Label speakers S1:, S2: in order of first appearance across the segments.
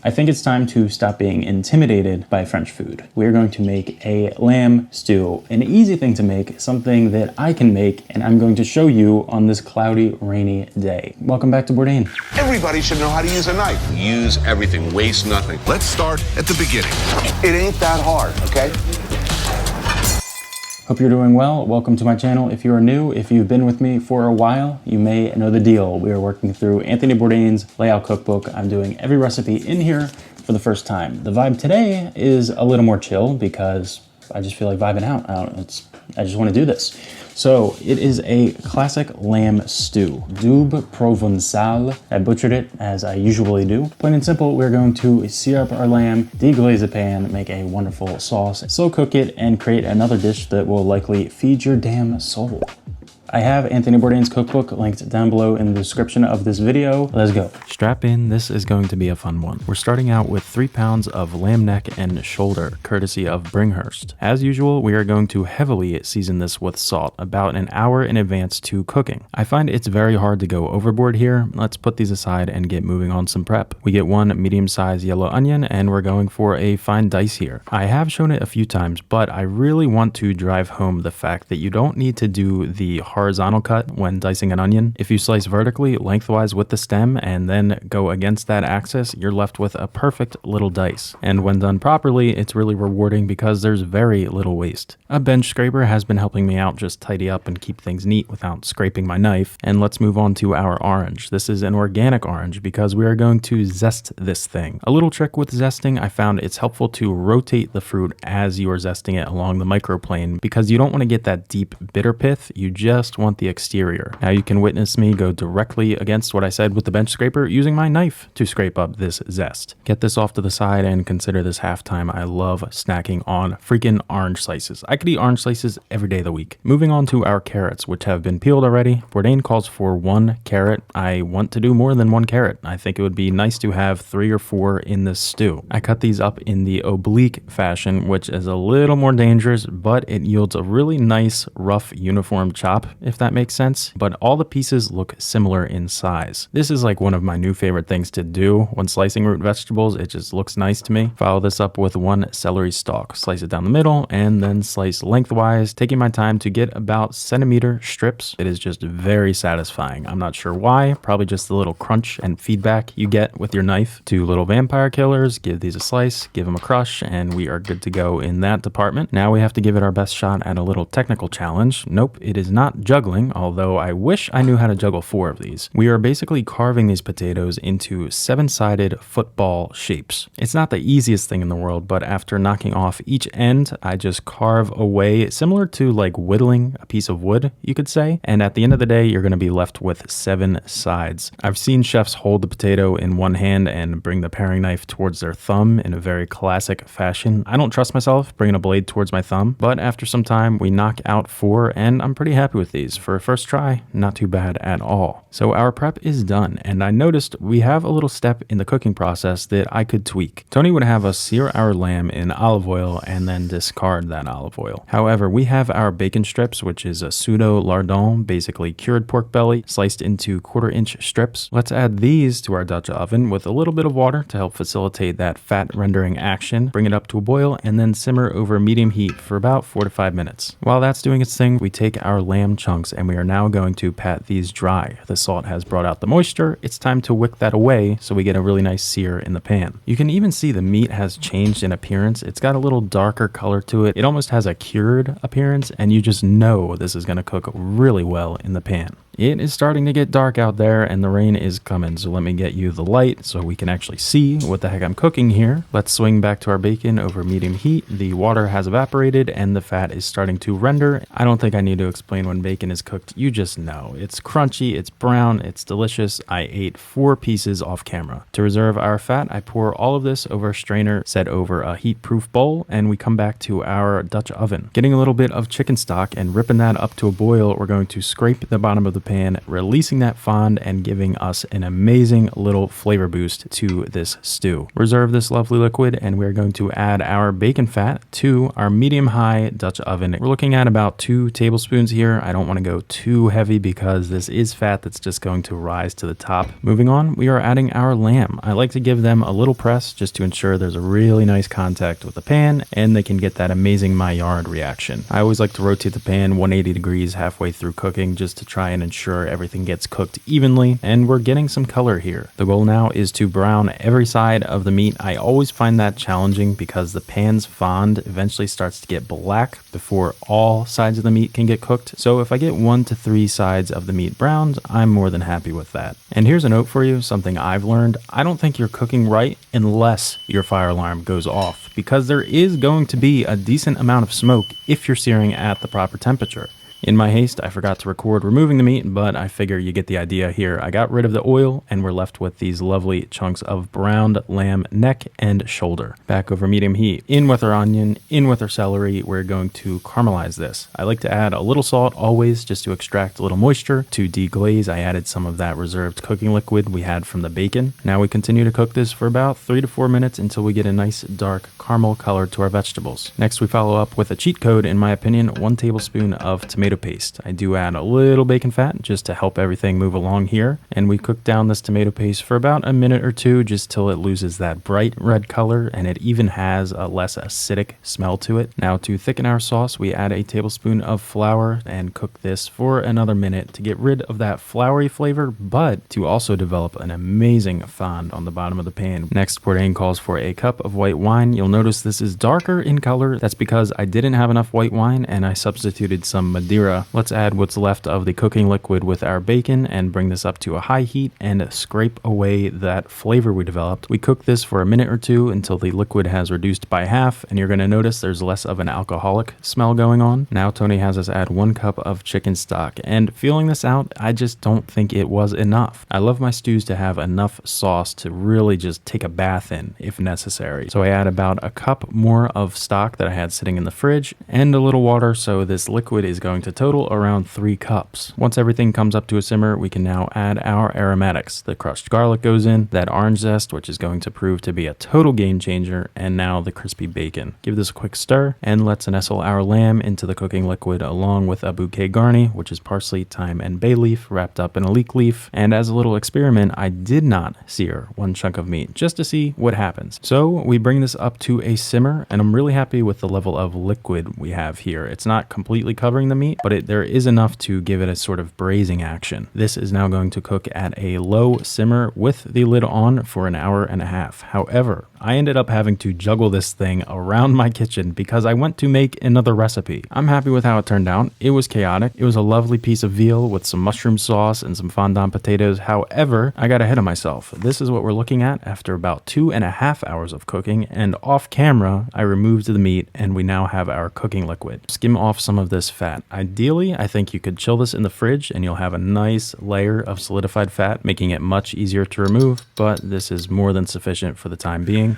S1: I think it's time to stop being intimidated by French food. We're going to make a lamb stew, an easy thing to make, something that I can make, and I'm going to show you on this cloudy, rainy day. Welcome back to Bourdain.
S2: Everybody should know how to use a knife. Use everything, waste nothing. Let's start at the beginning. It ain't that hard, okay?
S1: Hope you're doing well. Welcome to my channel. If you are new, if you've been with me for a while, you may know the deal. We are working through Anthony Bourdain's layout cookbook. I'm doing every recipe in here for the first time. The vibe today is a little more chill because I just feel like vibing out. I just want to do this. So it is a classic lamb stew, Daube Provençale. I butchered it as I usually do. Plain and simple, we're going to sear up our lamb, deglaze the pan, make a wonderful sauce, slow cook it, and create another dish that will likely feed your damn soul. I have Anthony Bourdain's cookbook linked down below in the description of this video. Let's go. Strap in, this is going to be a fun one. We're starting out with 3 pounds of lamb neck and shoulder, courtesy of Bringhurst. As usual, we are going to heavily season this with salt, about an hour in advance to cooking. I find it's very hard to go overboard here. Let's put these aside and get moving on some prep. We get 1 medium-sized yellow onion, and we're going for a fine dice here. I have shown it a few times, but I really want to drive home the fact that you don't need to do the horizontal cut when dicing an onion. If you slice vertically, lengthwise with the stem, and then go against that axis, you're left with a perfect little dice. And when done properly, it's really rewarding because there's very little waste. A bench scraper has been helping me out just tidy up and keep things neat without scraping my knife. And let's move on to our orange. This is an organic orange because we are going to zest this thing. A little trick with zesting, I found it's helpful to rotate the fruit as you are zesting it along the microplane because you don't want to get that deep bitter pith, you just want the exterior. Now you can witness me go directly against what I said with the bench scraper using my knife to scrape up this zest. Get this off to the side and consider this halftime. I love snacking on freaking orange slices. I could eat orange slices every day of the week. Moving on to our carrots, which have been peeled already. Bourdain calls for 1 carrot. I want to do more than 1 carrot. I think it would be nice to have 3 or 4 in this stew. I cut these up in the oblique fashion, which is a little more dangerous, but it yields a really nice, rough, uniform chop, if that makes sense, but all the pieces look similar in size. This is like one of my new favorite things to do when slicing root vegetables. It just looks nice to me. Follow this up with 1 celery stalk, slice it down the middle, and then slice lengthwise, taking my time to get about centimeter strips. It is just very satisfying. I'm not sure why, probably just the little crunch and feedback you get with your knife. 2 little vampire killers, give these a slice, give them a crush, and we are good to go in that department. Now we have to give it our best shot at a little technical challenge. Nope, it is not juggling, although I wish I knew how to juggle 4 of these. We are basically carving these potatoes into 7-sided football shapes. It's not the easiest thing in the world, but after knocking off each end, I just carve away, similar to like whittling a piece of wood, you could say. And at the end of the day, you're going to be left with 7 sides. I've seen chefs hold the potato in one hand and bring the paring knife towards their thumb in a very classic fashion. I don't trust myself bringing a blade towards my thumb, but after some time, we knock out 4, and I'm pretty happy with these. For a first try, not too bad at all. So our prep is done, and I noticed we have a little step in the cooking process that I could tweak. Tony would have us sear our lamb in olive oil and then discard that olive oil. However, we have our bacon strips, which is a pseudo lardon, basically cured pork belly, sliced into 1/4-inch strips. Let's add these to our Dutch oven with a little bit of water to help facilitate that fat rendering action. Bring it up to a boil and then simmer over medium heat for about 4 to 5 minutes. While that's doing its thing, we take our lamb chunks and we are now going to pat these dry. The salt has brought out the moisture. It's time to wick that away so we get a really nice sear in the pan. You can even see the meat has changed in appearance. It's got a little darker color to it. It almost has a cured appearance, and you just know this is going to cook really well in the pan. It is starting to get dark out there and the rain is coming, so let me get you the light so we can actually see what the heck I'm cooking here. Let's swing back to our bacon over medium heat. The water has evaporated and the fat is starting to render. I don't think I need to explain when bacon is cooked. You just know. It's crunchy, it's brown, it's delicious. I ate 4 pieces off camera. To reserve our fat, I pour all of this over a strainer set over a heat-proof bowl, and we come back to our Dutch oven. Getting a little bit of chicken stock and ripping that up to a boil, we're going to scrape the bottom of the pan, releasing that fond and giving us an amazing little flavor boost to this stew. Reserve this lovely liquid, and we're going to add our bacon fat to our medium-high Dutch oven. We're looking at about 2 tablespoons here. I don't want to go too heavy because this is fat that's just going to rise to the top. Moving on, we are adding our lamb. I like to give them a little press just to ensure there's a really nice contact with the pan and they can get that amazing Maillard reaction. I always like to rotate the pan 180 degrees halfway through cooking just to try and ensure everything gets cooked evenly, and we're getting some color here. The goal now is to brown every side of the meat. I always find that challenging because the pan's fond eventually starts to get black before all sides of the meat can get cooked. So if I get 1 to 3 sides of the meat browned, I'm more than happy with that. And here's a note for you, something I've learned. I don't think you're cooking right unless your fire alarm goes off, because there is going to be a decent amount of smoke if you're searing at the proper temperature. In my haste, I forgot to record removing the meat, but I figure you get the idea here. I got rid of the oil, and we're left with these lovely chunks of browned lamb neck and shoulder. Back over medium heat. In with our onion, in with our celery, we're going to caramelize this. I like to add a little salt always just to extract a little moisture. To deglaze, I added some of that reserved cooking liquid we had from the bacon. Now we continue to cook this for about 3 to 4 minutes until we get a nice dark caramel color to our vegetables. Next, we follow up with a cheat code, in my opinion, 1 tablespoon of tomato paste. I do add a little bacon fat just to help everything move along here, and we cook down this tomato paste for about a minute or 2 just till it loses that bright red color and it even has a less acidic smell to it. Now to thicken our sauce, we add a tablespoon of flour and cook this for another minute to get rid of that floury flavor, but to also develop an amazing fond on the bottom of the pan. Next, Bourdain calls for a cup of white wine. You'll notice this is darker in color. That's because I didn't have enough white wine and I substituted some Madeira. Let's add what's left of the cooking liquid with our bacon and bring this up to a high heat and scrape away that flavor we developed. We cook this for a minute or 2 until the liquid has reduced by half, and you're going to notice there's less of an alcoholic smell going on. Now Tony has us add 1 cup of chicken stock, and feeling this out, I just don't think it was enough. I love my stews to have enough sauce to really just take a bath in if necessary. So I add about a cup more of stock that I had sitting in the fridge and a little water, so this liquid is going to total around 3 cups. Once everything comes up to a simmer, we can now add our aromatics. The crushed garlic goes in, that orange zest, which is going to prove to be a total game changer, and now the crispy bacon. Give this a quick stir, and let's nestle our lamb into the cooking liquid along with a bouquet garni, which is parsley, thyme, and bay leaf wrapped up in a leek leaf. And as a little experiment, I did not sear 1 chunk of meat just to see what happens. So we bring this up to a simmer, and I'm really happy with the level of liquid we have here. It's not completely covering the meat, but there is enough to give it a sort of braising action. This is now going to cook at a low simmer with the lid on for an hour and a half. However, I ended up having to juggle this thing around my kitchen because I went to make another recipe. I'm happy with how it turned out. It was chaotic. It was a lovely piece of veal with some mushroom sauce and some fondant potatoes. However, I got ahead of myself. This is what we're looking at after about 2.5 hours of cooking, and off camera, I removed the meat and we now have our cooking liquid. Skim off some of this fat. Ideally, I think you could chill this in the fridge and you'll have a nice layer of solidified fat, making it much easier to remove, but this is more than sufficient for the time being.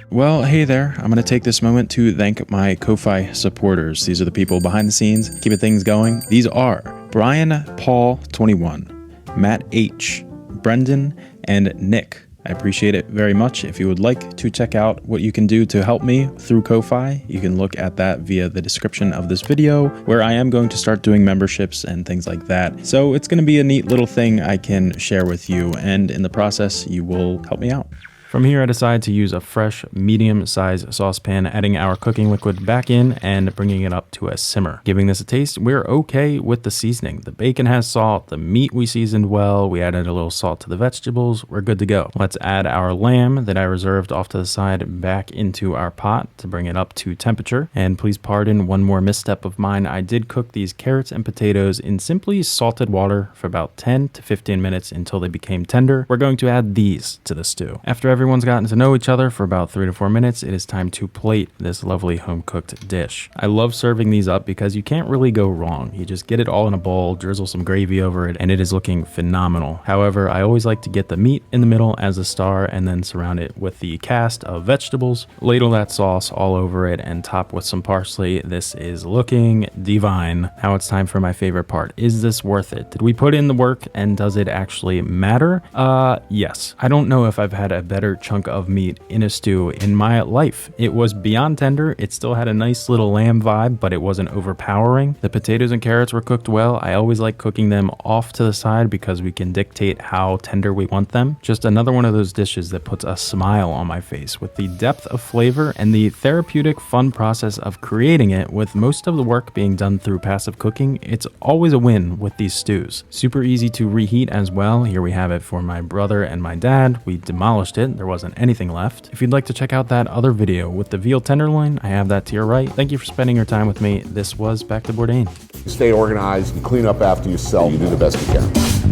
S1: Well, hey there. I'm going to take this moment to thank my Ko-Fi supporters. These are the people behind the scenes, keeping things going. These are Brian Paul 21, Matt H, Brendan, and Nick. I appreciate it very much. If you would like to check out what you can do to help me through Ko-Fi, you can look at that via the description of this video, where I am going to start doing memberships and things like that. So it's going to be a neat little thing I can share with you, and in the process, you will help me out. From here, I decided to use a fresh, medium-sized saucepan, adding our cooking liquid back in and bringing it up to a simmer. Giving this a taste, we're okay with the seasoning. The bacon has salt, the meat we seasoned well, we added a little salt to the vegetables, we're good to go. Let's add our lamb that I reserved off to the side back into our pot to bring it up to temperature. And please pardon one more misstep of mine. I did cook these carrots and potatoes in simply salted water for about 10 to 15 minutes until they became tender. We're going to add these to the stew. After everything everyone's gotten to know each other for about 3 to 4 minutes, it is time to plate this lovely home-cooked dish. I love serving these up because you can't really go wrong. You just get it all in a bowl, drizzle some gravy over it, and it is looking phenomenal. However, I always like to get the meat in the middle as a star and then surround it with the cast of vegetables, ladle that sauce all over it, and top with some parsley. This is looking divine. Now it's time for my favorite part. Is this worth it? Did we put in the work, and does it actually matter? Yes. I don't know if I've had a better chunk of meat in a stew in my life. It was beyond tender. It still had a nice little lamb vibe, but it wasn't overpowering. The potatoes and carrots were cooked well. I always like cooking them off to the side because we can dictate how tender we want them. Just another one of those dishes that puts a smile on my face with the depth of flavor and the therapeutic fun process of creating it. With most of the work being done through passive cooking, it's always a win with these stews. Super easy to reheat as well. Here we have it for my brother and my dad. We demolished it. There wasn't anything left. If you'd like to check out that other video with the veal tenderloin, I have that to your right. Thank you for spending your time with me. This was Back to Bourdain.
S2: Stay organized, you clean up after yourself, you do the best you can.